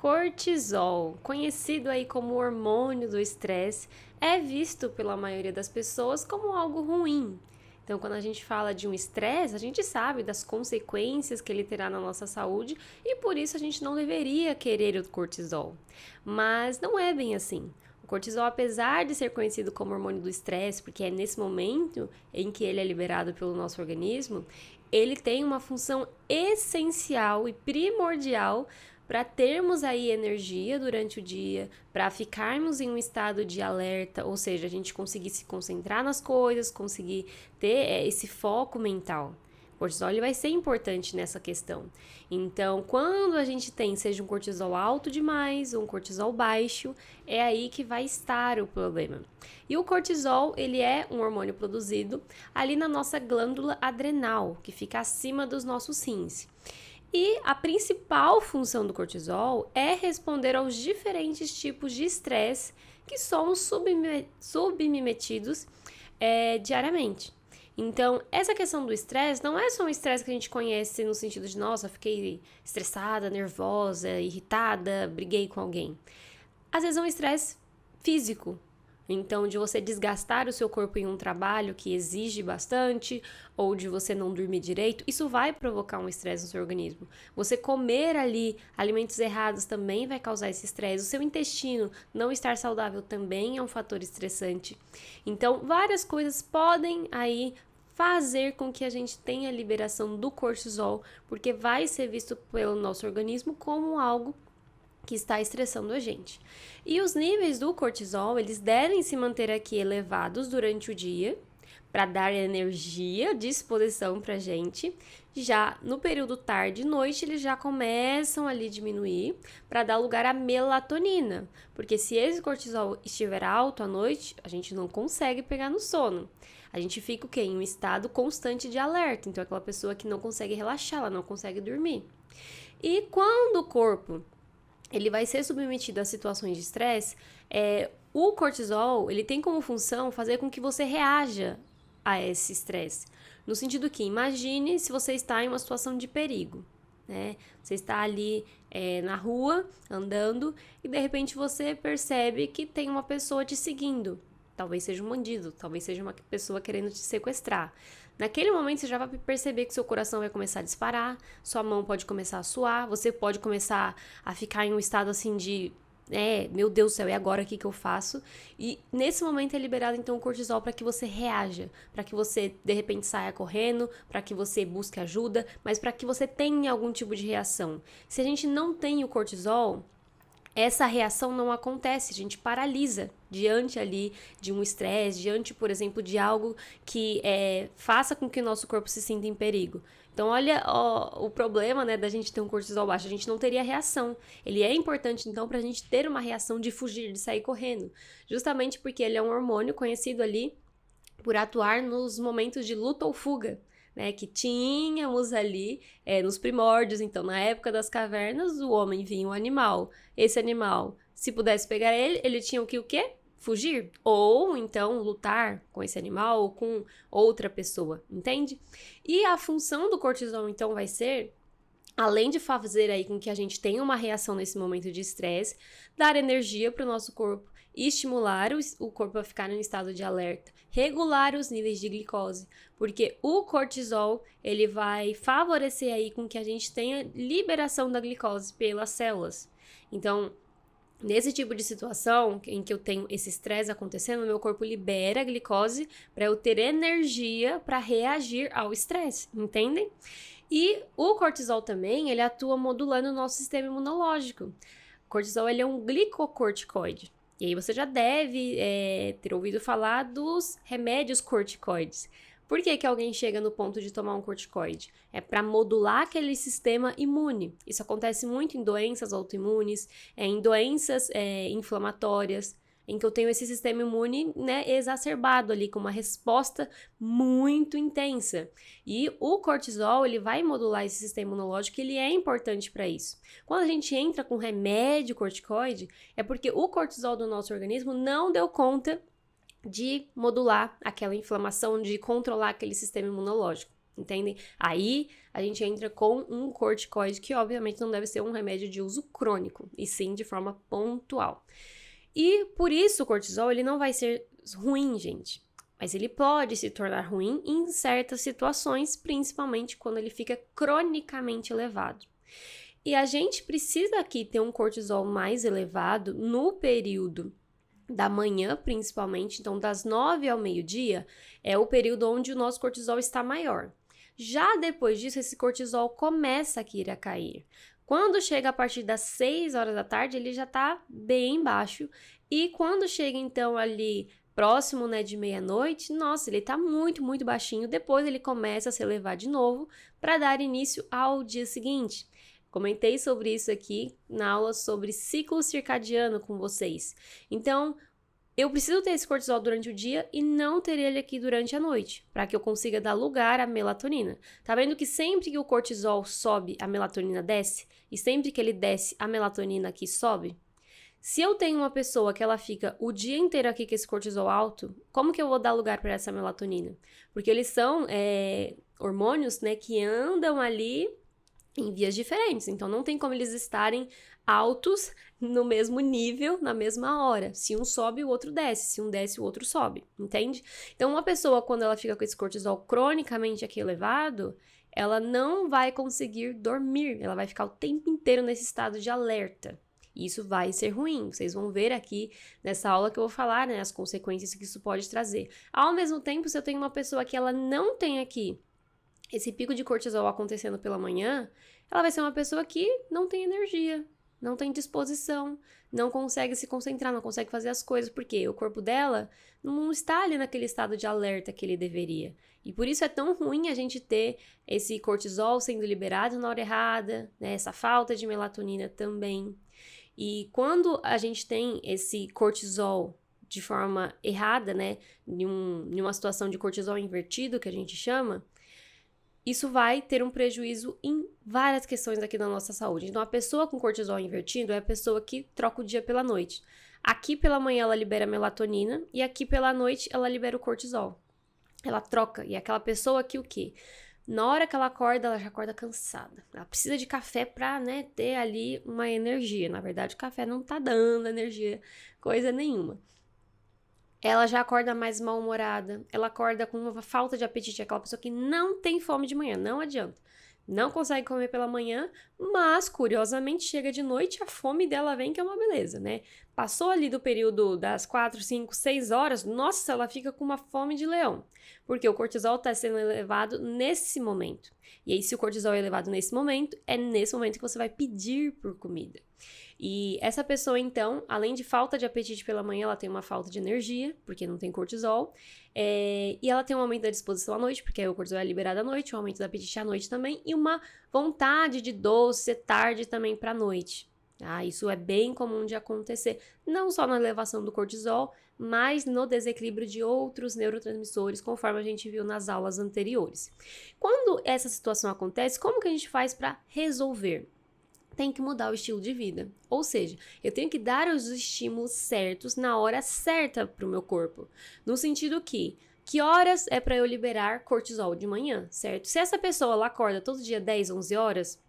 Cortisol, conhecido aí como hormônio do estresse, é visto pela maioria das pessoas como algo ruim. Então, quando a gente fala de um estresse, a gente sabe das consequências que ele terá na nossa saúde e por isso a gente não deveria querer o cortisol. Mas não é bem assim. O cortisol, apesar de ser conhecido como hormônio do estresse, porque é nesse momento em que ele é liberado pelo nosso organismo, ele tem uma função essencial e primordial para termos aí energia durante o dia, para ficarmos em um estado de alerta, ou seja, a gente conseguir se concentrar nas coisas, conseguir ter esse foco mental. O cortisol ele vai ser importante nessa questão. Então, quando a gente tem, seja um cortisol alto demais ou um cortisol baixo, é aí que vai estar o problema. E o cortisol, ele é um hormônio produzido ali na nossa glândula adrenal, que fica acima dos nossos rins. E a principal função do cortisol é responder aos diferentes tipos de estresse que somos submetidos diariamente. Então, essa questão do estresse não é só um estresse que a gente conhece no sentido de, nossa, fiquei estressada, nervosa, irritada, briguei com alguém. Às vezes é um estresse físico. Então, de você desgastar o seu corpo em um trabalho que exige bastante, ou de você não dormir direito, isso vai provocar um estresse no seu organismo. Você comer ali alimentos errados também vai causar esse estresse. O seu intestino não estar saudável também é um fator estressante. Então, várias coisas podem aí fazer com que a gente tenha a liberação do cortisol, porque vai ser visto pelo nosso organismo como algo que está estressando a gente. E os níveis do cortisol, eles devem se manter aqui elevados durante o dia, para dar energia, disposição para a gente. Já no período tarde e noite, eles já começam ali a diminuir para dar lugar à melatonina. Porque se esse cortisol estiver alto à noite, a gente não consegue pegar no sono. A gente fica o quê? Em um estado constante de alerta. Então, aquela pessoa que não consegue relaxar, ela não consegue dormir. E quando o corpo ele vai ser submetido a situações de estresse, o cortisol, ele tem como função fazer com que você reaja a esse estresse. No sentido que, imagine se você está em uma situação de perigo, né? Você está ali na rua, andando, e de repente você percebe que tem uma pessoa te seguindo. Talvez seja um bandido, talvez seja uma pessoa querendo te sequestrar. Naquele momento você já vai perceber que seu coração vai começar a disparar, sua mão pode começar a suar, você pode começar a ficar em um estado assim de meu Deus do céu, e agora o que eu faço? E nesse momento é liberado então o cortisol para que você reaja, para que você de repente saia correndo, para que você busque ajuda, mas para que você tenha algum tipo de reação. Se a gente não tem o cortisol, essa reação não acontece, a gente paralisa diante ali de um estresse, diante, por exemplo, de algo que faça com que o nosso corpo se sinta em perigo. Então, olha o problema, né, da gente ter um cortisol baixo, a gente não teria reação. Ele é importante, então, para a gente ter uma reação de fugir, de sair correndo, justamente porque ele é um hormônio conhecido ali por atuar nos momentos de luta ou fuga. Né, que tínhamos ali nos primórdios. Então, na época das cavernas, o homem via um animal. Esse animal, se pudesse pegar ele tinha o quê? Fugir. Ou, então, lutar com esse animal ou com outra pessoa, entende? E a função do cortisol, então, vai ser, além de fazer aí com que a gente tenha uma reação nesse momento de estresse, dar energia para o nosso corpo e estimular o corpo a ficar em um estado de alerta, regular os níveis de glicose, porque o cortisol, ele vai favorecer aí com que a gente tenha liberação da glicose pelas células. Então, nesse tipo de situação em que eu tenho esse estresse acontecendo, meu corpo libera a glicose para eu ter energia para reagir ao estresse, entendem? E o cortisol também, ele atua modulando o nosso sistema imunológico. O cortisol, ele é um glicocorticoide. E aí você já deve ter ouvido falar dos remédios corticoides. Por que alguém chega no ponto de tomar um corticoide? É para modular aquele sistema imune. Isso acontece muito em doenças autoimunes, em doenças inflamatórias, em que eu tenho esse sistema imune, né, exacerbado ali, com uma resposta muito intensa. E o cortisol, ele vai modular esse sistema imunológico, ele é importante para isso. Quando a gente entra com remédio corticoide, é porque o cortisol do nosso organismo não deu conta de modular aquela inflamação, de controlar aquele sistema imunológico, entendem? Aí a gente entra com um corticoide que obviamente não deve ser um remédio de uso crônico, e sim de forma pontual. E por isso o cortisol ele não vai ser ruim, gente. Mas ele pode se tornar ruim em certas situações, principalmente quando ele fica cronicamente elevado. E a gente precisa aqui ter um cortisol mais elevado no período da manhã, principalmente. Então, das 9 ao meio-dia é o período onde o nosso cortisol está maior. Já depois disso, esse cortisol começa a cair. Quando chega a partir das 6 horas da tarde, ele já está bem baixo. E quando chega, então, ali próximo, né, de meia-noite, nossa, ele está muito, muito baixinho. Depois ele começa a se elevar de novo para dar início ao dia seguinte. Comentei sobre isso aqui na aula sobre ciclo circadiano com vocês. Então, eu preciso ter esse cortisol durante o dia e não ter ele aqui durante a noite, para que eu consiga dar lugar à melatonina. Tá vendo que sempre que o cortisol sobe, a melatonina desce? E sempre que ele desce, a melatonina aqui sobe? Se eu tenho uma pessoa que ela fica o dia inteiro aqui com esse cortisol alto, como que eu vou dar lugar para essa melatonina? Porque eles são hormônios, né, que andam ali em vias diferentes, então não tem como eles estarem altos no mesmo nível, na mesma hora. Se um sobe, o outro desce. Se um desce, o outro sobe, entende? Então, uma pessoa, quando ela fica com esse cortisol cronicamente aqui elevado, ela não vai conseguir dormir, ela vai ficar o tempo inteiro nesse estado de alerta. E isso vai ser ruim. Vocês vão ver aqui nessa aula que eu vou falar, né, as consequências que isso pode trazer. Ao mesmo tempo, se eu tenho uma pessoa que ela não tem aqui esse pico de cortisol acontecendo pela manhã, ela vai ser uma pessoa que não tem energia, não tem disposição, não consegue se concentrar, não consegue fazer as coisas, porque o corpo dela não está ali naquele estado de alerta que ele deveria. E por isso é tão ruim a gente ter esse cortisol sendo liberado na hora errada, né? Essa falta de melatonina também. E quando a gente tem esse cortisol de forma errada, né? Em uma situação de cortisol invertido, que a gente chama, isso vai ter um prejuízo em várias questões aqui da nossa saúde. Então, a pessoa com cortisol invertido é a pessoa que troca o dia pela noite. Aqui pela manhã ela libera melatonina e aqui pela noite ela libera o cortisol. Ela troca. E aquela pessoa que o quê? Na hora que ela acorda, ela já acorda cansada. Ela precisa de café pra, né, ter ali uma energia. Na verdade, o café não tá dando energia, coisa nenhuma. Ela já acorda mais mal-humorada, ela acorda com uma falta de apetite, aquela pessoa que não tem fome de manhã, não adianta. Não consegue comer pela manhã, mas, curiosamente, chega de noite, a fome dela vem, que é uma beleza, né? Passou ali do período das 4, 5, 6 horas, nossa, ela fica com uma fome de leão, porque o cortisol está sendo elevado nesse momento. E aí, se o cortisol é elevado nesse momento, é nesse momento que você vai pedir por comida. E essa pessoa, então, além de falta de apetite pela manhã, ela tem uma falta de energia, porque não tem cortisol, e ela tem um aumento da disposição à noite, porque aí o cortisol é liberado à noite, um aumento do apetite à noite também, e uma vontade de doce tarde também para a noite. Isso é bem comum de acontecer, não só na elevação do cortisol, mas no desequilíbrio de outros neurotransmissores, conforme a gente viu nas aulas anteriores. Quando essa situação acontece, como que a gente faz para resolver? Tem que mudar o estilo de vida. Ou seja, eu tenho que dar os estímulos certos na hora certa para o meu corpo. No sentido que horas é para eu liberar cortisol de manhã, certo? Se essa pessoa ela acorda todo dia 10, 11 horas,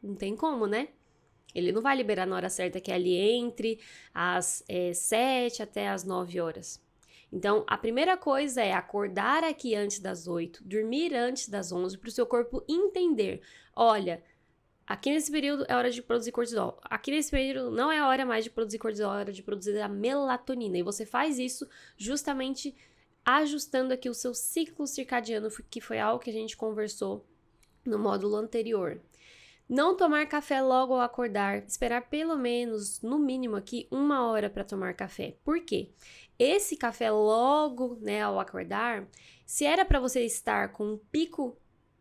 não tem como, né? Ele não vai liberar na hora certa, que é ali entre as 7 até as 9 horas. Então, a primeira coisa é acordar aqui antes das 8, dormir antes das 11, para o seu corpo entender, olha, aqui nesse período é hora de produzir cortisol. Aqui nesse período não é a hora mais de produzir cortisol, é hora de produzir a melatonina. E você faz isso justamente ajustando aqui o seu ciclo circadiano, que foi algo que a gente conversou no módulo anterior. Não tomar café logo ao acordar, esperar pelo menos, no mínimo aqui, 1 hora para tomar café. Por quê? Esse café logo, né, ao acordar, se era para você estar com um pico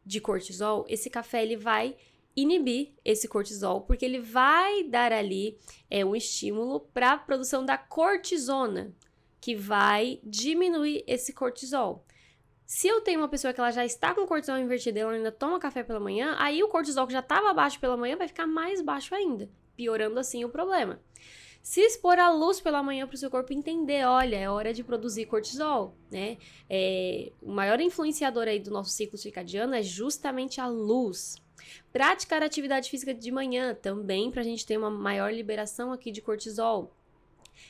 de cortisol, esse café ele vai inibir esse cortisol, porque ele vai dar ali um estímulo para a produção da cortisona, que vai diminuir esse cortisol. Se eu tenho uma pessoa que ela já está com cortisol invertido e ela ainda toma café pela manhã, aí o cortisol que já estava baixo pela manhã vai ficar mais baixo ainda, piorando assim o problema. Se expor à luz pela manhã para o seu corpo entender, olha, é hora de produzir cortisol, né? O maior influenciador aí do nosso ciclo circadiano é justamente a luz. Praticar atividade física de manhã também para a gente ter uma maior liberação aqui de cortisol.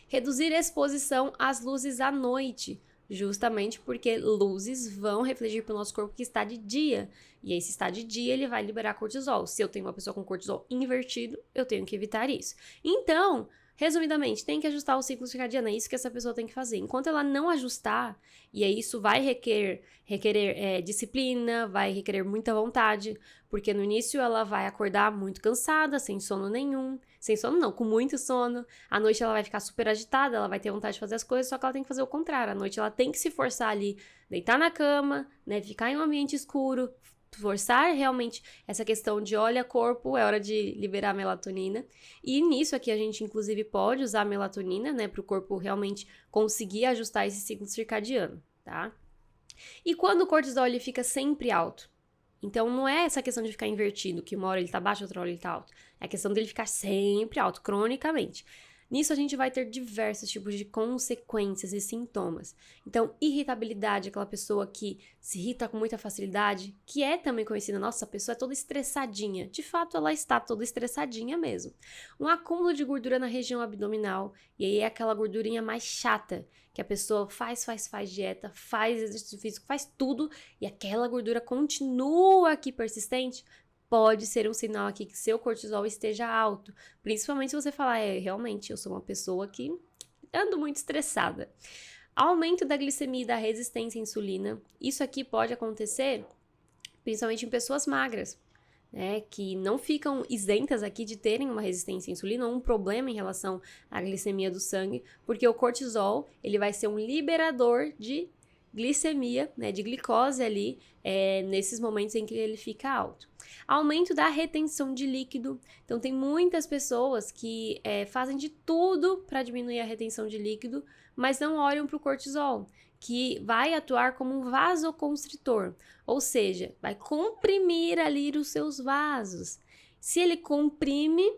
Reduzir a exposição às luzes à noite, justamente porque luzes vão refletir para o nosso corpo que está de dia. E aí, se está de dia, ele vai liberar cortisol. Se eu tenho uma pessoa com cortisol invertido, eu tenho que evitar isso. Então, resumidamente, tem que ajustar o ciclo circadiano, é isso que essa pessoa tem que fazer. Enquanto ela não ajustar, e aí isso vai requerer disciplina, vai requerer muita vontade, porque no início ela vai acordar muito cansada, sem sono nenhum, sem sono não, com muito sono, à noite ela vai ficar super agitada, ela vai ter vontade de fazer as coisas, só que ela tem que fazer o contrário, à noite ela tem que se forçar ali, deitar na cama, né, ficar em um ambiente escuro, forçar realmente essa questão de olha corpo, é hora de liberar melatonina. E nisso aqui a gente inclusive pode usar a melatonina, né, para o corpo realmente conseguir ajustar esse ciclo circadiano, tá? E quando o cortisol ele fica sempre alto? Então não é essa questão de ficar invertido, que uma hora ele tá baixo, outra hora ele tá alto. É a questão dele ficar sempre alto, cronicamente. Nisso a gente vai ter diversos tipos de consequências e sintomas. Então, irritabilidade, aquela pessoa que se irrita com muita facilidade, que é também conhecida, nossa, a pessoa é toda estressadinha. De fato, ela está toda estressadinha mesmo. Um acúmulo de gordura na região abdominal, e aí é aquela gordurinha mais chata, que a pessoa faz dieta, faz exercício físico, faz tudo, e aquela gordura continua aqui persistente, pode ser um sinal aqui que seu cortisol esteja alto. Principalmente se você falar, realmente, eu sou uma pessoa que ando muito estressada. Aumento da glicemia e da resistência à insulina. Isso aqui pode acontecer principalmente em pessoas magras, né, que não ficam isentas aqui de terem uma resistência à insulina ou um problema em relação à glicemia do sangue, porque o cortisol, ele vai ser um liberador de glicemia, né, de glicose ali, nesses momentos em que ele fica alto. Aumento da retenção de líquido. Então, tem muitas pessoas que fazem de tudo para diminuir a retenção de líquido, mas não olham para o cortisol, que vai atuar como um vasoconstritor, ou seja, vai comprimir ali os seus vasos. Se ele comprime,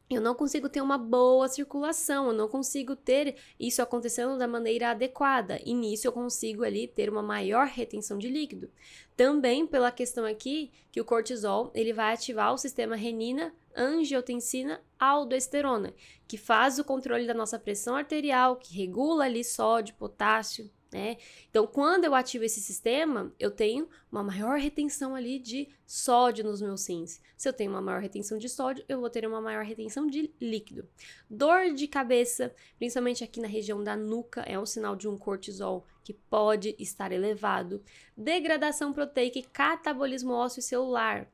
eu não consigo ter uma boa circulação, eu não consigo ter isso acontecendo da maneira adequada, e nisso eu consigo ali ter uma maior retenção de líquido. Também pela questão aqui que o cortisol, ele vai ativar o sistema renina, angiotensina, aldosterona, que faz o controle da nossa pressão arterial, que regula ali sódio, potássio, né? Então, quando eu ativo esse sistema, eu tenho uma maior retenção ali de sódio nos meus rins. Se eu tenho uma maior retenção de sódio, eu vou ter uma maior retenção de líquido. Dor de cabeça, principalmente aqui na região da nuca, é um sinal de um cortisol que pode estar elevado. Degradação proteica e catabolismo ósseo celular.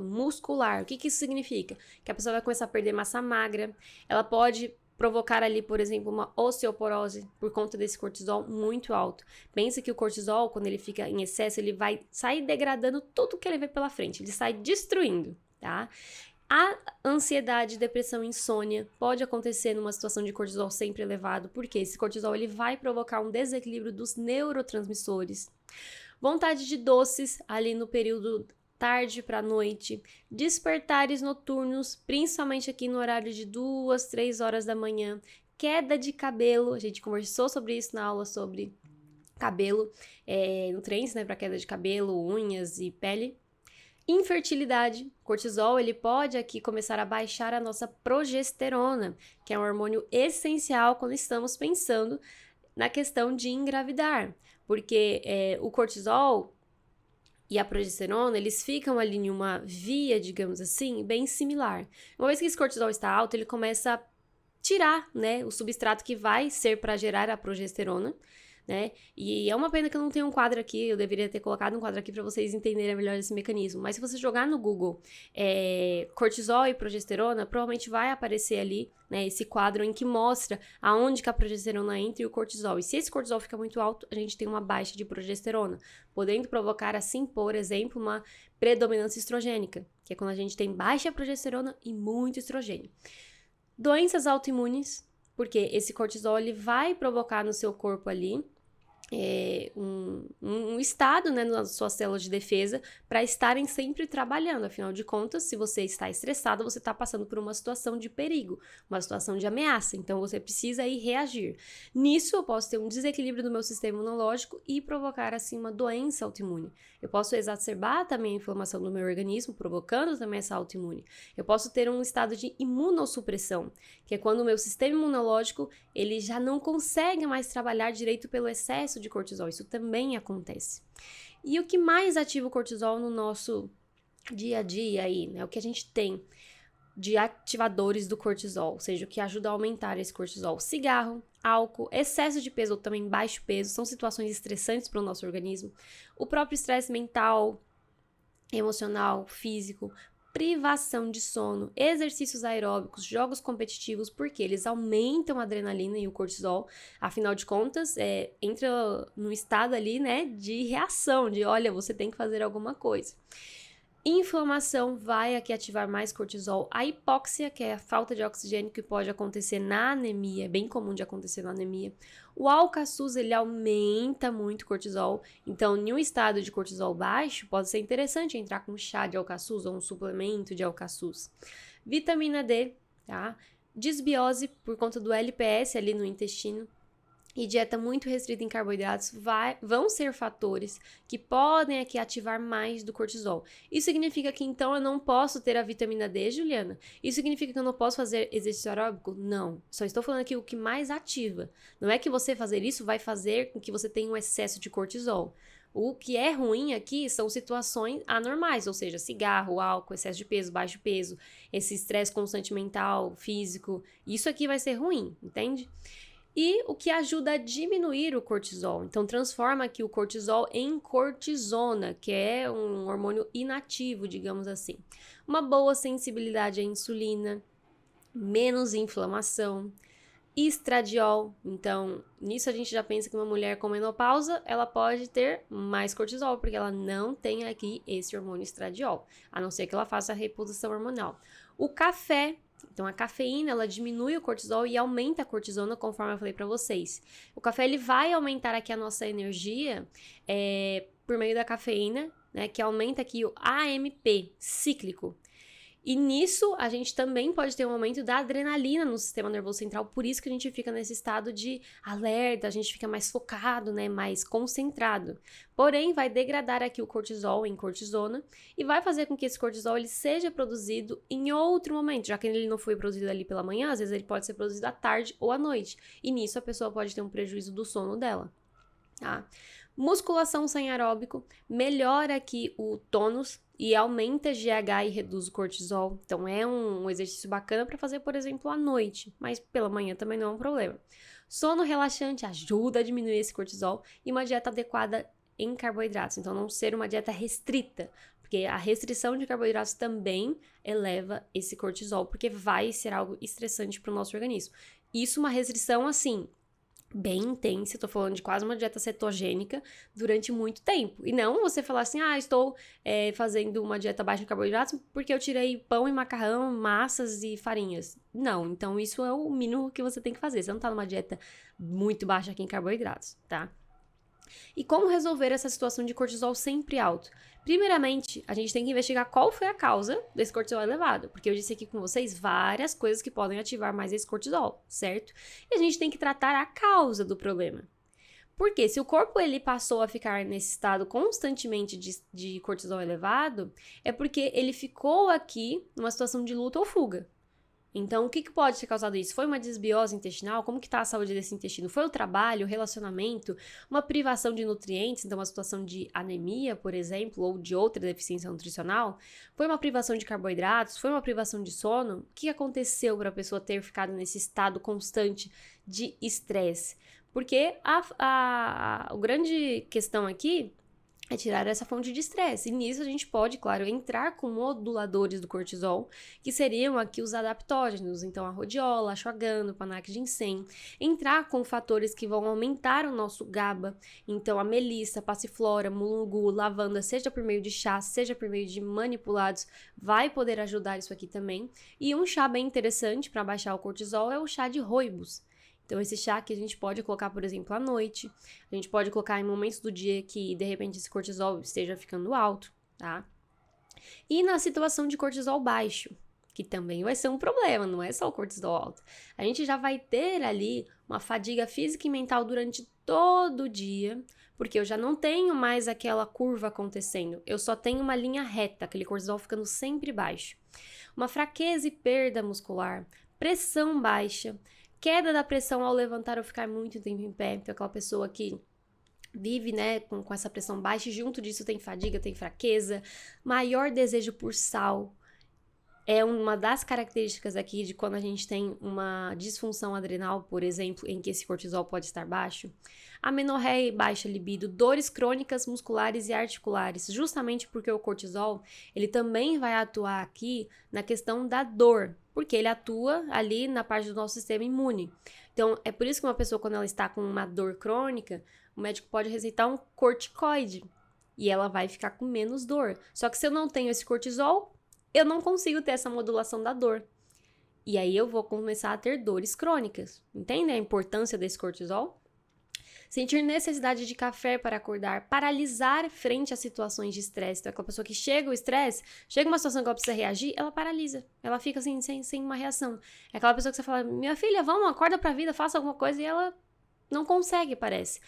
Muscular. O que isso significa? Que a pessoa vai começar a perder massa magra, ela pode provocar ali, por exemplo, uma osteoporose por conta desse cortisol muito alto. Pensa que o cortisol, quando ele fica em excesso, ele vai sair degradando tudo que ele vê pela frente, ele sai destruindo, tá? A ansiedade, depressão, insônia pode acontecer numa situação de cortisol sempre elevado, porque esse cortisol ele vai provocar um desequilíbrio dos neurotransmissores. Vontade de doces ali no período tarde para noite, despertares noturnos, principalmente aqui no horário de 2, 3 horas da manhã, queda de cabelo, a gente conversou sobre isso na aula sobre cabelo, nutrientes, né, para queda de cabelo, unhas e pele. Infertilidade, cortisol, ele pode aqui começar a baixar a nossa progesterona, que é um hormônio essencial quando estamos pensando na questão de engravidar, porque o cortisol e a progesterona, eles ficam ali em uma via, digamos assim, bem similar. Uma vez que esse cortisol está alto, ele começa a tirar, né, o substrato que vai ser para gerar a progesterona, né? E é uma pena que eu não tenho um quadro aqui, eu deveria ter colocado um quadro aqui para vocês entenderem melhor esse mecanismo. Mas se você jogar no Google cortisol e progesterona, provavelmente vai aparecer ali, né, esse quadro em que mostra aonde que a progesterona entra e o cortisol. E se esse cortisol fica muito alto, a gente tem uma baixa de progesterona, podendo provocar, assim, por exemplo, uma predominância estrogênica, que é quando a gente tem baixa progesterona e muito estrogênio. Doenças autoimunes, porque esse cortisol ele vai provocar no seu corpo ali um estado, né, nas suas células de defesa para estarem sempre trabalhando. Afinal de contas, se você está estressado, você está passando por uma situação de perigo, uma situação de ameaça. Então, você precisa aí reagir. Nisso, eu posso ter um desequilíbrio do meu sistema imunológico e provocar, assim, uma doença autoimune. Eu posso exacerbar também a inflamação do meu organismo, provocando também essa autoimune. Eu posso ter um estado de imunossupressão, que é quando o meu sistema imunológico ele já não consegue mais trabalhar direito pelo excesso de cortisol. Isso também acontece. E o que mais ativa o cortisol no nosso dia a dia aí, né? O que a gente tem de ativadores do cortisol, ou seja, o que ajuda a aumentar esse cortisol. Cigarro, álcool, excesso de peso ou também baixo peso, são situações estressantes para o nosso organismo. O próprio estresse mental, emocional, físico, privação de sono, exercícios aeróbicos, jogos competitivos, porque eles aumentam a adrenalina e o cortisol. Afinal de contas, entra no estado ali, né, de reação, de olha, você tem que fazer alguma coisa. Inflamação vai aqui ativar mais cortisol. A hipóxia, que é a falta de oxigênio que pode acontecer na anemia, é bem comum de acontecer na anemia. O alcaçuz, ele aumenta muito o cortisol. Então, em um estado de cortisol baixo, pode ser interessante entrar com chá de alcaçuz ou um suplemento de alcaçuz. Vitamina D, tá? Desbiose por conta do LPS ali no intestino. E dieta muito restrita em carboidratos vão ser fatores que podem aqui ativar mais do cortisol. Isso significa que então eu não posso ter a vitamina D, Juliana? Isso significa que eu não posso fazer exercício aeróbico? Não. Só estou falando aqui o que mais ativa. Não é que você fazer isso vai fazer com que você tenha um excesso de cortisol. O que é ruim aqui são situações anormais, ou seja, cigarro, álcool, excesso de peso, baixo peso, esse estresse constante mental, físico. Isso aqui vai ser ruim, entende? E o que ajuda a diminuir o cortisol. Então, transforma aqui o cortisol em cortisona, que é um hormônio inativo, digamos assim. Uma boa sensibilidade à insulina, menos inflamação, estradiol. Então, nisso a gente já pensa que uma mulher com menopausa, ela pode ter mais cortisol, porque ela não tem aqui esse hormônio estradiol, a não ser que ela faça a reposição hormonal. O café. Então, a cafeína, ela diminui o cortisol e aumenta a cortisona, conforme eu falei para vocês. O café, ele vai aumentar aqui a nossa energia por meio da cafeína, né, que aumenta aqui o AMP, cíclico. E nisso, a gente também pode ter um aumento da adrenalina no sistema nervoso central, por isso que a gente fica nesse estado de alerta, a gente fica mais focado, né, mais concentrado. Porém, vai degradar aqui o cortisol em cortisona e vai fazer com que esse cortisol ele seja produzido em outro momento, já que ele não foi produzido ali pela manhã, às vezes ele pode ser produzido à tarde ou à noite. E nisso a pessoa pode ter um prejuízo do sono dela. Tá? Musculação sem aeróbico melhora aqui o tônus e aumenta GH e reduz o cortisol. Então, é um exercício bacana para fazer, por exemplo, à noite, mas pela manhã também não é um problema. Sono relaxante ajuda a diminuir esse cortisol e uma dieta adequada em carboidratos. Então, não ser uma dieta restrita, porque a restrição de carboidratos também eleva esse cortisol, porque vai ser algo estressante para o nosso organismo. Isso uma restrição assim, bem intensa, eu tô falando de quase uma dieta cetogênica durante muito tempo. E não você falar assim, estou fazendo uma dieta baixa em carboidratos porque eu tirei pão e macarrão, massas e farinhas. Não, então isso é o mínimo que você tem que fazer. Você não tá numa dieta muito baixa aqui em carboidratos, tá? E como resolver essa situação de cortisol sempre alto? Primeiramente, a gente tem que investigar qual foi a causa desse cortisol elevado, porque eu disse aqui com vocês várias coisas que podem ativar mais esse cortisol, certo? E a gente tem que tratar a causa do problema. Porque se o corpo ele passou a ficar nesse estado constantemente de cortisol elevado, é porque ele ficou aqui numa situação de luta ou fuga. Então, o que pode ter causado isso? Foi uma desbiose intestinal? Como que está a saúde desse intestino? Foi o trabalho, o relacionamento, uma privação de nutrientes, então uma situação de anemia, por exemplo, ou de outra deficiência nutricional? Foi uma privação de carboidratos? Foi uma privação de sono? O que aconteceu para a pessoa ter ficado nesse estado constante de estresse? Porque a grande questão aqui é tirar essa fonte de estresse. E nisso a gente pode, claro, entrar com moduladores do cortisol, que seriam aqui os adaptógenos, então a rhodiola, a ashwagandha, o panax ginseng. Entrar com fatores que vão aumentar o nosso GABA, então a melissa, passiflora, mulungu, lavanda, seja por meio de chá, seja por meio de manipulados, vai poder ajudar isso aqui também. E um chá bem interessante para baixar o cortisol é o chá de rooibos. Então, esse chá que a gente pode colocar, por exemplo, à noite, a gente pode colocar em momentos do dia que, de repente, esse cortisol esteja ficando alto, tá? E na situação de cortisol baixo, que também vai ser um problema, não é só o cortisol alto. A gente já vai ter ali uma fadiga física e mental durante todo o dia, porque eu já não tenho mais aquela curva acontecendo, eu só tenho uma linha reta, aquele cortisol ficando sempre baixo. Uma fraqueza e perda muscular, pressão baixa, queda da pressão ao levantar ou ficar muito tempo em pé, então aquela pessoa que vive, né, com essa pressão baixa e junto disso tem fadiga, tem fraqueza, maior desejo por sal. É uma das características aqui de quando a gente tem uma disfunção adrenal, por exemplo, em que esse cortisol pode estar baixo. Amenorreia e baixa libido, dores crônicas musculares e articulares, justamente porque o cortisol, ele também vai atuar aqui na questão da dor, porque ele atua ali na parte do nosso sistema imune. Então, é por isso que uma pessoa, quando ela está com uma dor crônica, o médico pode receitar um corticoide e ela vai ficar com menos dor. Só que se eu não tenho esse cortisol, eu não consigo ter essa modulação da dor. E aí eu vou começar a ter dores crônicas. Entende a importância desse cortisol? Sentir necessidade de café para acordar, paralisar frente a situações de estresse. Então, aquela pessoa que chega o estresse, chega uma situação que ela precisa reagir, ela paralisa. Ela fica assim, sem uma reação. É aquela pessoa que você fala, minha filha, vamos, acorda pra vida, faça alguma coisa, e ela não consegue, parece.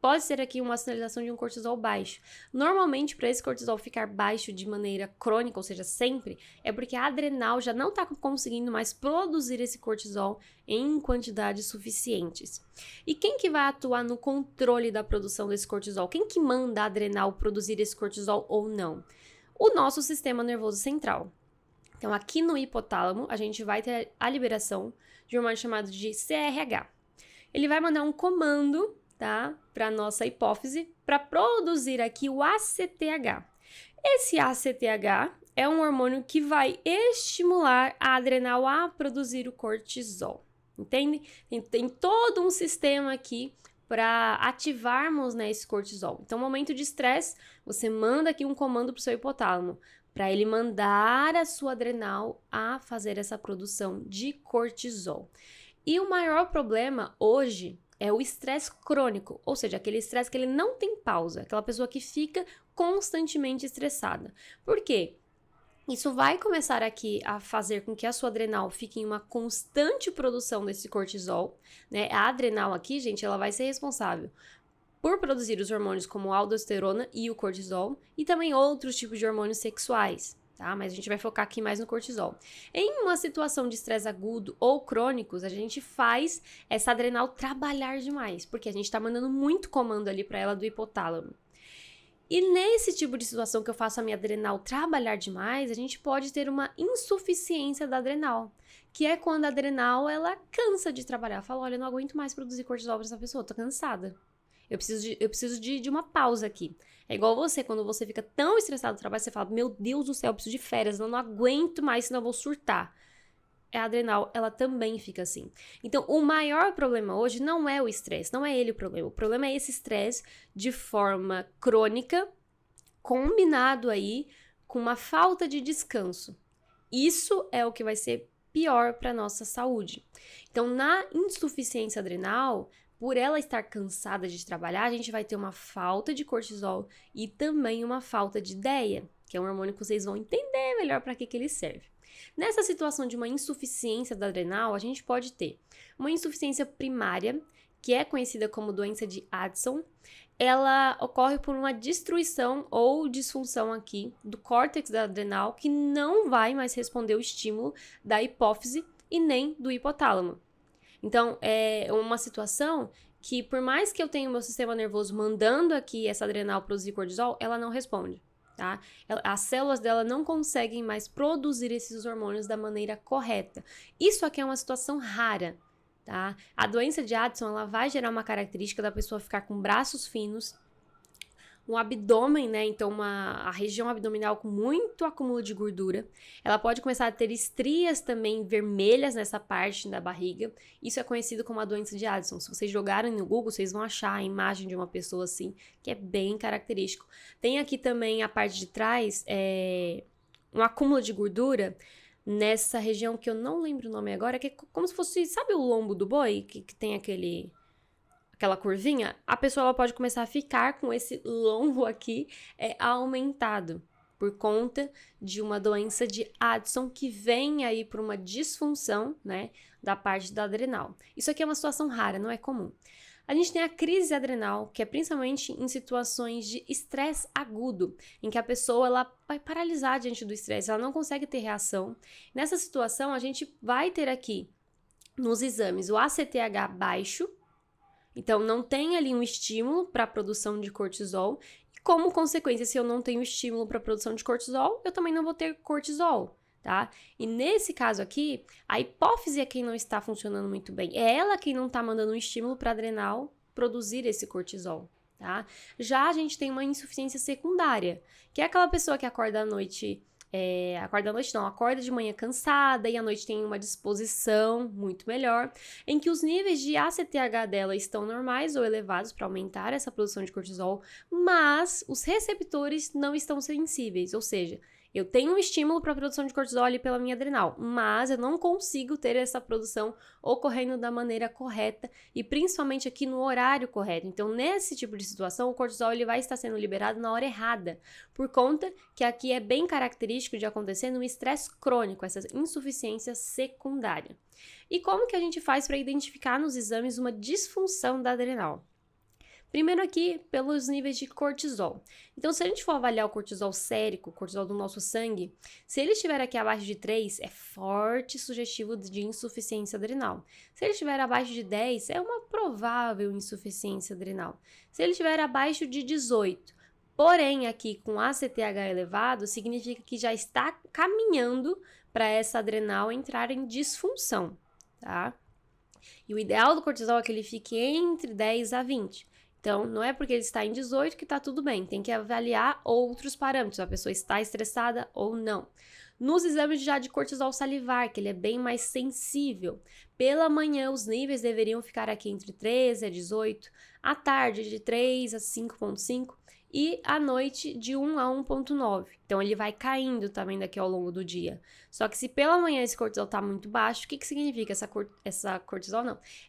Pode ser aqui uma sinalização de um cortisol baixo. Normalmente, para esse cortisol ficar baixo de maneira crônica, ou seja, sempre, é porque a adrenal já não está conseguindo mais produzir esse cortisol em quantidades suficientes. E quem que vai atuar no controle da produção desse cortisol? Quem que manda a adrenal produzir esse cortisol ou não? O nosso sistema nervoso central. Então, aqui no hipotálamo, a gente vai ter a liberação de um hormônio chamado de CRH. Ele vai mandar um comando, tá, para nossa hipófise, para produzir aqui o ACTH. Esse ACTH é um hormônio que vai estimular a adrenal a produzir o cortisol, entende? Tem todo um sistema aqui para ativarmos, né, esse cortisol. Então, no momento de estresse, você manda aqui um comando para o seu hipotálamo, para ele mandar a sua adrenal a fazer essa produção de cortisol. E o maior problema hoje é o estresse crônico, ou seja, aquele estresse que ele não tem pausa, aquela pessoa que fica constantemente estressada. Por quê? Isso vai começar aqui a fazer com que a sua adrenal fique em uma constante produção desse cortisol, né? A adrenal aqui, gente, ela vai ser responsável por produzir os hormônios como a aldosterona e o cortisol, e também outros tipos de hormônios sexuais. Tá? Mas a gente vai focar aqui mais no cortisol. Em uma situação de estresse agudo ou crônicos, a gente faz essa adrenal trabalhar demais, porque a gente tá mandando muito comando ali para ela do hipotálamo. E nesse tipo de situação que eu faço a minha adrenal trabalhar demais, a gente pode ter uma insuficiência da adrenal, que é quando a adrenal, ela cansa de trabalhar. Fala, olha, eu não aguento mais produzir cortisol para essa pessoa, tô cansada. Eu preciso de uma pausa aqui. É igual você, quando você fica tão estressado no trabalho, você fala, meu Deus do céu, eu preciso de férias, eu não aguento mais, senão eu vou surtar. A adrenal, ela também fica assim. Então, o maior problema hoje não é o estresse, não é ele o problema é esse estresse de forma crônica, combinado aí com uma falta de descanso. Isso é o que vai ser pior para nossa saúde. Então, na insuficiência adrenal, por ela estar cansada de trabalhar, a gente vai ter uma falta de cortisol e também uma falta de DEA, que é um hormônio que vocês vão entender melhor para que ele serve. Nessa situação de uma insuficiência da adrenal, a gente pode ter uma insuficiência primária, que é conhecida como doença de Addison. Ela ocorre por uma destruição ou disfunção aqui do córtex da adrenal, que não vai mais responder o estímulo da hipófise e nem do hipotálamo. Então, é uma situação que, por mais que eu tenha o meu sistema nervoso mandando aqui essa adrenal produzir cortisol, ela não responde, tá? As células dela não conseguem mais produzir esses hormônios da maneira correta. Isso aqui é uma situação rara, tá? A doença de Addison, ela vai gerar uma característica da pessoa ficar com braços finos, um abdômen, né? Então, a região abdominal com muito acúmulo de gordura. Ela pode começar a ter estrias também vermelhas nessa parte da barriga. Isso é conhecido como a doença de Addison. Se vocês jogarem no Google, vocês vão achar a imagem de uma pessoa assim, que é bem característico. Tem aqui também a parte de trás, um acúmulo de gordura nessa região que eu não lembro o nome agora, que é como se fosse, sabe o lombo do boi, que tem aquela curvinha? A pessoa ela pode começar a ficar com esse lombo aqui aumentado, por conta de uma doença de Addison que vem aí por uma disfunção, né, da parte da adrenal. Isso aqui é uma situação rara, não é comum. A gente tem a crise adrenal, que é principalmente em situações de estresse agudo, em que a pessoa ela vai paralisar diante do estresse, ela não consegue ter reação. Nessa situação, a gente vai ter aqui nos exames o ACTH baixo, então não tem ali um estímulo para a produção de cortisol, e como consequência, se eu não tenho estímulo para a produção de cortisol, eu também não vou ter cortisol. Tá? E nesse caso aqui, a hipófise é quem não está funcionando muito bem. É ela quem não está mandando um estímulo para a adrenal produzir esse cortisol, tá? Já a gente tem uma insuficiência secundária, que é aquela pessoa que acorda à noite, acorda de manhã cansada e à noite tem uma disposição muito melhor, em que os níveis de ACTH dela estão normais ou elevados para aumentar essa produção de cortisol, mas os receptores não estão sensíveis, ou seja, eu tenho um estímulo para a produção de cortisol ali pela minha adrenal, mas eu não consigo ter essa produção ocorrendo da maneira correta e principalmente aqui no horário correto. Então, nesse tipo de situação, o cortisol ele vai estar sendo liberado na hora errada, por conta que aqui é bem característico de acontecer no estresse crônico, essa insuficiência secundária. E como que a gente faz para identificar nos exames uma disfunção da adrenal? Primeiro aqui, pelos níveis de cortisol. Então, se a gente for avaliar o cortisol sérico, o cortisol do nosso sangue, se ele estiver aqui abaixo de 3, é forte sugestivo de insuficiência adrenal. Se ele estiver abaixo de 10, é uma provável insuficiência adrenal. Se ele estiver abaixo de 18, porém aqui com ACTH elevado, significa que já está caminhando para essa adrenal entrar em disfunção, tá? E o ideal do cortisol é que ele fique entre 10 a 20. Então, não é porque ele está em 18 que está tudo bem, tem que avaliar outros parâmetros, a pessoa está estressada ou não. Nos exames já de cortisol salivar, que ele é bem mais sensível, pela manhã os níveis deveriam ficar aqui entre 13 a 18, à tarde de 3 a 5,5 e à noite de 1 a 1,9. Então, ele vai caindo também daqui ao longo do dia. Só que se pela manhã esse cortisol está muito baixo, o que significa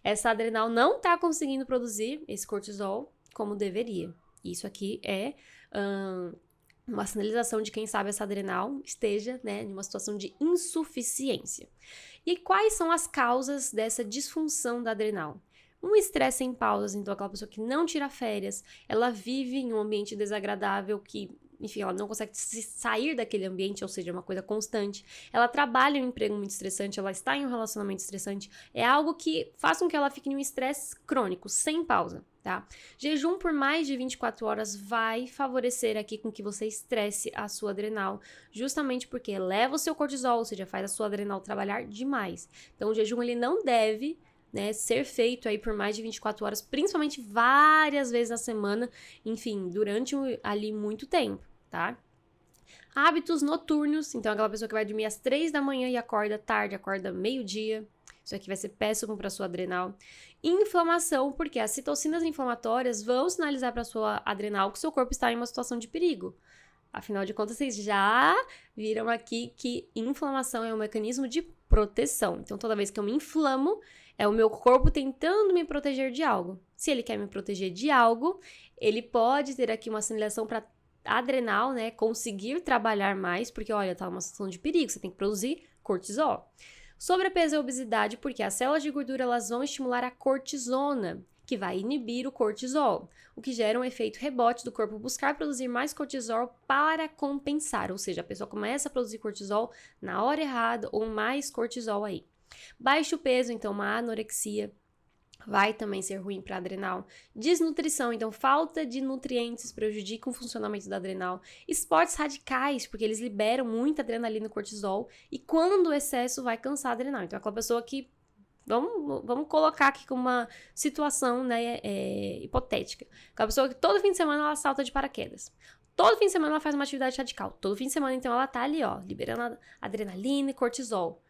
essa adrenal não está conseguindo produzir esse cortisol como deveria. Isso aqui é uma sinalização de quem sabe essa adrenal esteja, né, em uma situação de insuficiência. E quais são as causas dessa disfunção da adrenal? Um estresse sem pausas, então aquela pessoa que não tira férias, ela vive em um ambiente desagradável que, enfim, ela não consegue sair daquele ambiente, ou seja, é uma coisa constante. Ela trabalha em um emprego muito estressante, ela está em um relacionamento estressante. É algo que faz com que ela fique em um estresse crônico, sem pausa, tá? Jejum por mais de 24 horas vai favorecer aqui com que você estresse a sua adrenal, justamente porque eleva o seu cortisol, ou seja, faz a sua adrenal trabalhar demais. Então, o jejum, ele não deve, né, ser feito aí por mais de 24 horas, principalmente várias vezes na semana, enfim, durante ali muito tempo, tá? Hábitos noturnos, então aquela pessoa que vai dormir às 3 da manhã e acorda tarde, acorda meio-dia, isso aqui vai ser péssimo para sua adrenal. Inflamação, porque as citocinas inflamatórias vão sinalizar para sua adrenal que seu corpo está em uma situação de perigo. Afinal de contas, vocês já viram aqui que inflamação é um mecanismo de proteção. Então, toda vez que eu me inflamo, é o meu corpo tentando me proteger de algo. Se ele quer me proteger de algo, ele pode ter aqui uma sinalização para adrenal, né, conseguir trabalhar mais, porque, olha, tá numa situação de perigo, você tem que produzir cortisol. Sobrepeso e obesidade, porque as células de gordura, elas vão estimular a cortisona, que vai inibir o cortisol, o que gera um efeito rebote do corpo buscar produzir mais cortisol para compensar, ou seja, a pessoa começa a produzir cortisol na hora errada ou mais cortisol aí. Baixo peso, então uma anorexia, vai também ser ruim para a adrenal. Desnutrição, então falta de nutrientes prejudica o funcionamento da adrenal. Esportes radicais, porque eles liberam muita adrenalina e cortisol, e quando o excesso vai cansar a adrenal. Então, aquela pessoa que Vamos colocar aqui como uma situação, né, hipotética. Aquela pessoa que todo fim de semana ela salta de paraquedas. Todo fim de semana ela faz uma atividade radical. Todo fim de semana, então, ela tá ali, ó, liberando adrenalina e cortisol.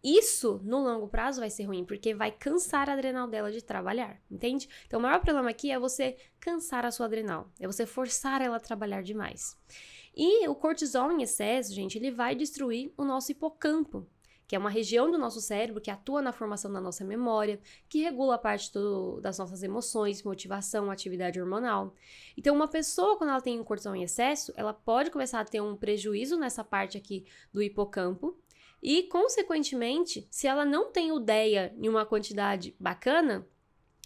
Isso, no longo prazo, vai ser ruim, porque vai cansar a adrenal dela de trabalhar, entende? Então, o maior problema aqui é você cansar a sua adrenal. É você forçar ela a trabalhar demais. E o cortisol em excesso, gente, ele vai destruir o nosso hipocampo, que é uma região do nosso cérebro que atua na formação da nossa memória, que regula a parte das nossas emoções, motivação, atividade hormonal. Então, uma pessoa, quando ela tem um cortisol em excesso, ela pode começar a ter um prejuízo nessa parte aqui do hipocampo e, consequentemente, se ela não tem o DEA em uma quantidade bacana,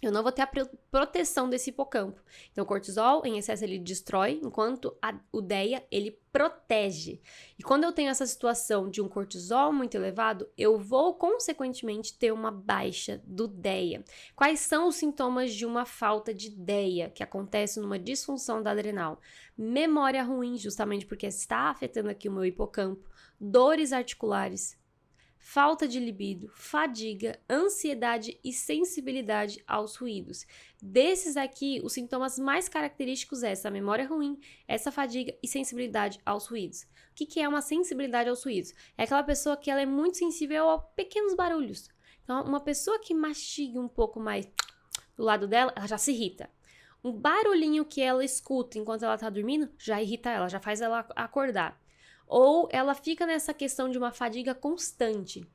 eu não vou ter a proteção desse hipocampo. Então, o cortisol, em excesso, ele destrói, enquanto o DEA, ele protege. E quando eu tenho essa situação de um cortisol muito elevado, eu vou, consequentemente, ter uma baixa do DEA. Quais são os sintomas de uma falta de DEA, que acontece numa disfunção da adrenal? Memória ruim, justamente porque está afetando aqui o meu hipocampo. Dores articulares. Falta de libido, fadiga, ansiedade e sensibilidade aos ruídos. Desses aqui, os sintomas mais característicos é essa memória ruim, essa fadiga e sensibilidade aos ruídos. O que é uma sensibilidade aos ruídos? É aquela pessoa que ela é muito sensível a pequenos barulhos. Então, uma pessoa que mastiga um pouco mais do lado dela, ela já se irrita. Um barulhinho que ela escuta enquanto ela está dormindo, já irrita ela, já faz ela acordar. Ou ela fica nessa questão de uma fadiga constante.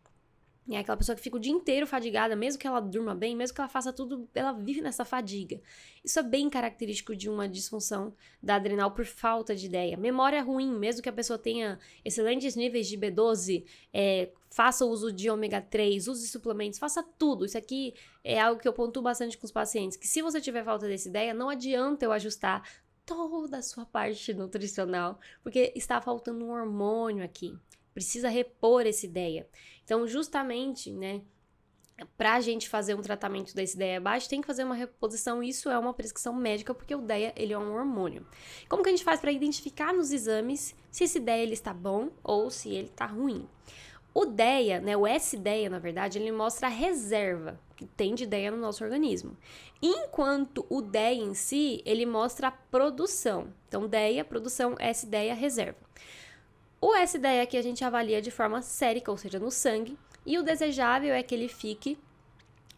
É aquela pessoa que fica o dia inteiro fadigada, mesmo que ela durma bem, mesmo que ela faça tudo, ela vive nessa fadiga. Isso é bem característico de uma disfunção da adrenal por falta de DEA. Memória ruim, mesmo que a pessoa tenha excelentes níveis de B12, faça uso de ômega 3, use suplementos, faça tudo. Isso aqui é algo que eu pontuo bastante com os pacientes, que se você tiver falta desse DEA, não adianta eu ajustar toda a sua parte nutricional, porque está faltando um hormônio aqui. Precisa repor esse DEA. Então, justamente, né, para a gente fazer um tratamento desse DEA baixo, tem que fazer uma reposição. Isso é uma prescrição médica, porque o DEA, ele é um hormônio. Como que a gente faz para identificar nos exames se esse DEA ele está bom ou se ele está ruim? O DEA, né, o S-DEA, na verdade, ele mostra a reserva que tem de DEA no nosso organismo. Enquanto o DEA em si, ele mostra a produção. Então, DEA, produção, S-DEA, reserva. O S-DEA aqui a gente avalia de forma sérica, ou seja, no sangue, e o desejável é que ele fique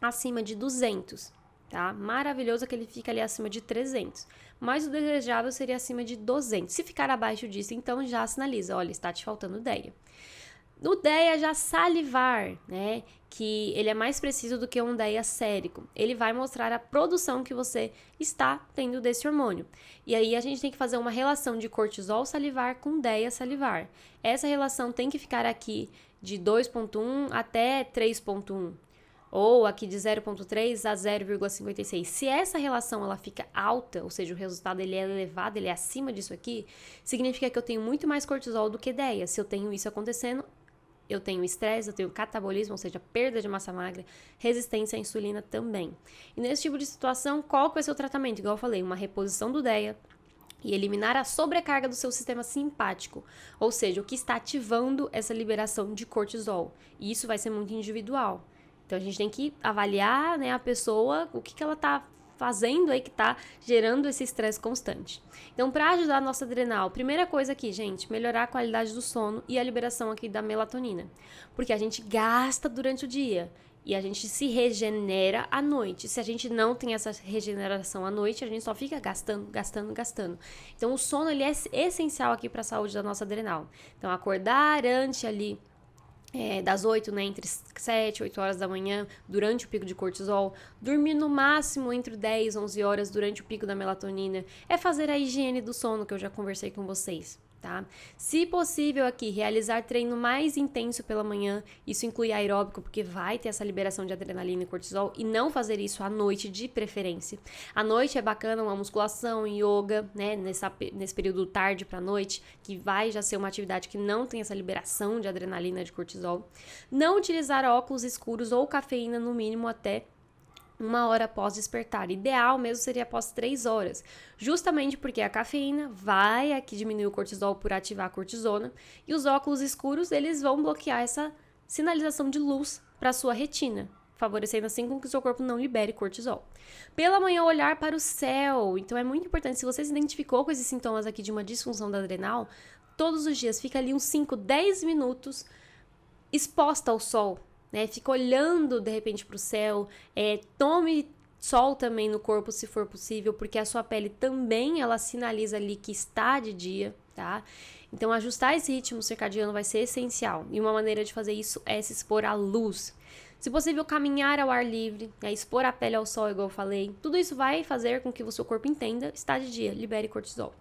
acima de 200, tá? Maravilhoso é que ele fique ali acima de 300, mas o desejável seria acima de 200. Se ficar abaixo disso, então já sinaliza, olha, está te faltando DEA. O DEA já salivar, né, que ele é mais preciso do que um DEA sérico. Ele vai mostrar a produção que você está tendo desse hormônio. E aí a gente tem que fazer uma relação de cortisol salivar com DEA salivar. Essa relação tem que ficar aqui de 2,1 até 3,1. Ou aqui de 0,3 a 0,56. Se essa relação ela fica alta, ou seja, o resultado ele é elevado, ele é acima disso aqui, significa que eu tenho muito mais cortisol do que DEA. Se eu tenho isso acontecendo, eu tenho estresse, eu tenho catabolismo, ou seja, perda de massa magra, resistência à insulina também. E nesse tipo de situação, qual que vai ser o tratamento? Igual eu falei, uma reposição do DEA e eliminar a sobrecarga do seu sistema simpático, ou seja, o que está ativando essa liberação de cortisol. E isso vai ser muito individual. Então, a gente tem que avaliar, né, a pessoa, o que ela está fazendo aí que tá gerando esse estresse constante. Então, para ajudar a nossa adrenal, primeira coisa aqui, gente, melhorar a qualidade do sono e a liberação aqui da melatonina. Porque a gente gasta durante o dia e a gente se regenera à noite. Se a gente não tem essa regeneração à noite, a gente só fica gastando. Então, o sono, ele é essencial aqui para a saúde da nossa adrenal. Então, acordar antes ali das 8, né, entre 7 e 8 horas da manhã, durante o pico de cortisol, dormir no máximo entre 10 e 11 horas durante o pico da melatonina, é fazer a higiene do sono, que eu já conversei com vocês, tá? Se possível aqui, realizar treino mais intenso pela manhã, isso inclui aeróbico, porque vai ter essa liberação de adrenalina e cortisol, e não fazer isso à noite de preferência. À noite é bacana uma musculação, yoga, né, nesse período tarde pra noite, que vai já ser uma atividade que não tem essa liberação de adrenalina e de cortisol. Não utilizar óculos escuros ou cafeína no mínimo até 1 hora após despertar. Ideal mesmo seria após 3 horas, justamente porque a cafeína vai aqui diminuir o cortisol por ativar a cortisona, e os óculos escuros, eles vão bloquear essa sinalização de luz para a sua retina, favorecendo assim com que o seu corpo não libere cortisol. Pela manhã, olhar para o céu. Então é muito importante, se você se identificou com esses sintomas aqui de uma disfunção da adrenal, todos os dias fica ali uns 5, 10 minutos exposta ao sol, né? Fica olhando de repente para o céu, tome Sol também no corpo, se for possível, porque a sua pele também, ela sinaliza ali que está de dia, tá? Então, ajustar esse ritmo circadiano vai ser essencial. E uma maneira de fazer isso é se expor à luz. Se possível, caminhar ao ar livre, né? Expor a pele ao sol, igual eu falei. Tudo isso vai fazer com que o seu corpo entenda, está de dia, libere cortisol.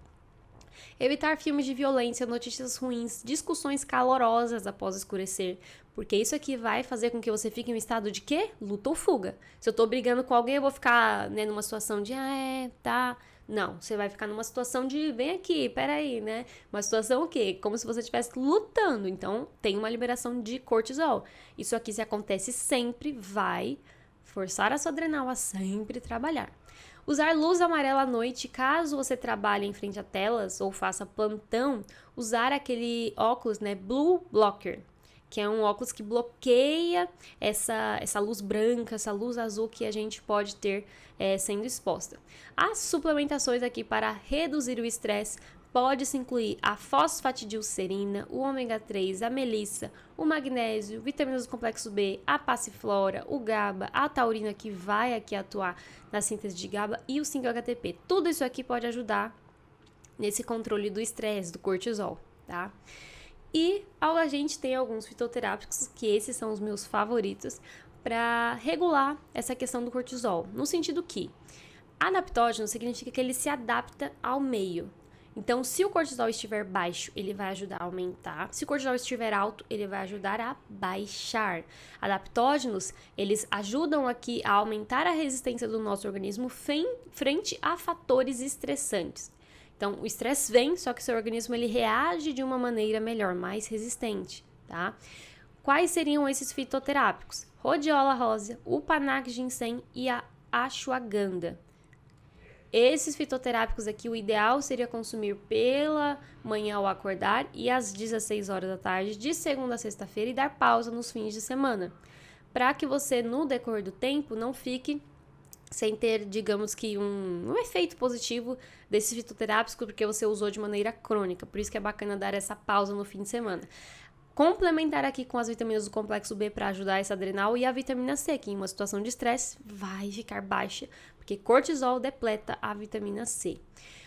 Evitar filmes de violência, notícias ruins, discussões calorosas após escurecer, porque isso aqui vai fazer com que você fique em um estado de quê? Luta ou fuga. Se eu tô brigando com alguém, eu vou ficar, né, numa situação de, tá. Não, você vai ficar numa situação de, vem aqui, peraí, né? Uma situação o quê? Como se você estivesse lutando. Então, tem uma liberação de cortisol. Isso aqui, se acontece sempre, vai forçar a sua adrenal a sempre trabalhar. Usar luz amarela à noite, caso você trabalhe em frente a telas ou faça plantão, usar aquele óculos, né, Blue Blocker, que é um óculos que bloqueia essa luz branca, essa luz azul que a gente pode ter sendo exposta. As suplementações aqui para reduzir o estresse pode-se incluir a fosfatidilcerina, o ômega 3, a melissa, o magnésio, vitaminas do complexo B, a passiflora, o GABA, a taurina que vai aqui atuar na síntese de GABA e o 5-HTP. Tudo isso aqui pode ajudar nesse controle do estresse, do cortisol, tá? E a gente tem alguns fitoterápicos, que esses são os meus favoritos, para regular essa questão do cortisol. No sentido que adaptógeno significa que ele se adapta ao meio. Então, se o cortisol estiver baixo, ele vai ajudar a aumentar. Se o cortisol estiver alto, ele vai ajudar a baixar. Adaptógenos, eles ajudam aqui a aumentar a resistência do nosso organismo frente a fatores estressantes. Então, o estresse vem, só que o seu organismo ele reage de uma maneira melhor, mais resistente, tá? Quais seriam esses fitoterápicos? Rhodiola rosa, o panax ginseng e a ashwagandha. Esses fitoterápicos aqui, o ideal seria consumir pela manhã ao acordar e às 16 horas da tarde, de segunda a sexta-feira, e dar pausa nos fins de semana, para que você, no decorrer do tempo, não fique sem ter, digamos que, um efeito positivo desses fitoterápicos, porque você usou de maneira crônica. Por isso que é bacana dar essa pausa no fim de semana. Complementar aqui com as vitaminas do complexo B para ajudar essa adrenal e a vitamina C, que em uma situação de estresse vai ficar baixa, porque cortisol depleta a vitamina C.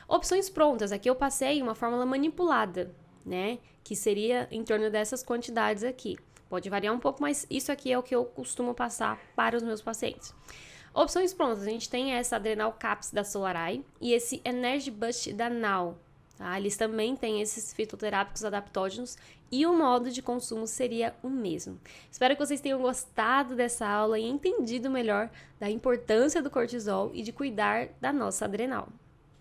Opções prontas, aqui eu passei uma fórmula manipulada, né, que seria em torno dessas quantidades aqui. Pode variar um pouco, mas isso aqui é o que eu costumo passar para os meus pacientes. Opções prontas, a gente tem essa Adrenal Caps da Solaray e esse Energy Boost da Now. Tá? Eles também têm esses fitoterápicos adaptógenos e o modo de consumo seria o mesmo. Espero que vocês tenham gostado dessa aula e entendido melhor da importância do cortisol e de cuidar da nossa adrenal.